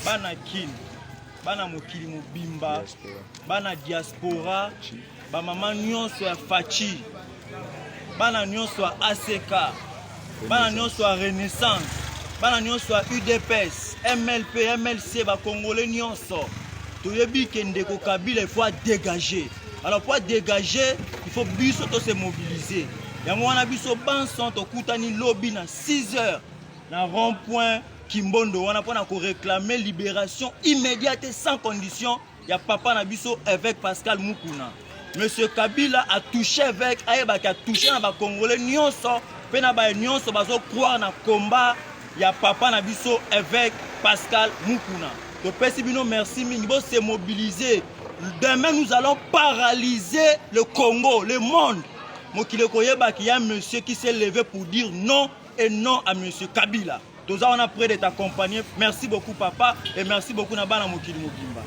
bana kin bana mokili mobimba bana diaspora ba mama nyonso ya fachi bana nyonso ya ACK bana nyonso ya Renaissance bana nyonso ya UDPS MLP MLC ba congolais nyonso toyebi ke ndeko Kabila il faut dégager. Alors pour dégager il faut biso to se mobiliser. Yango wana biso banson to kutani lobby na 6h na rond-point Kimbondo wana pona ko réclamer libération immédiate sans condition ya papa na biso avec Pascal Mukuna. Monsieur Kabila a touché avec ayeba ki a touché na ba congolais nyonso pe na ba nyonso bazo croire na combat ya papa na biso avec Pascal Mukuna. To pesi bino merci mingi bo se mobiliser. Demain nous allons paralyser le Congo, le monde. Mokile koyeba ki y a un monsieur qui s'est levé pour dire non et non à monsieur Kabila. Tous on a prêt de t'accompagner. Merci beaucoup papa et merci beaucoup Nabana Mokili Mokimba.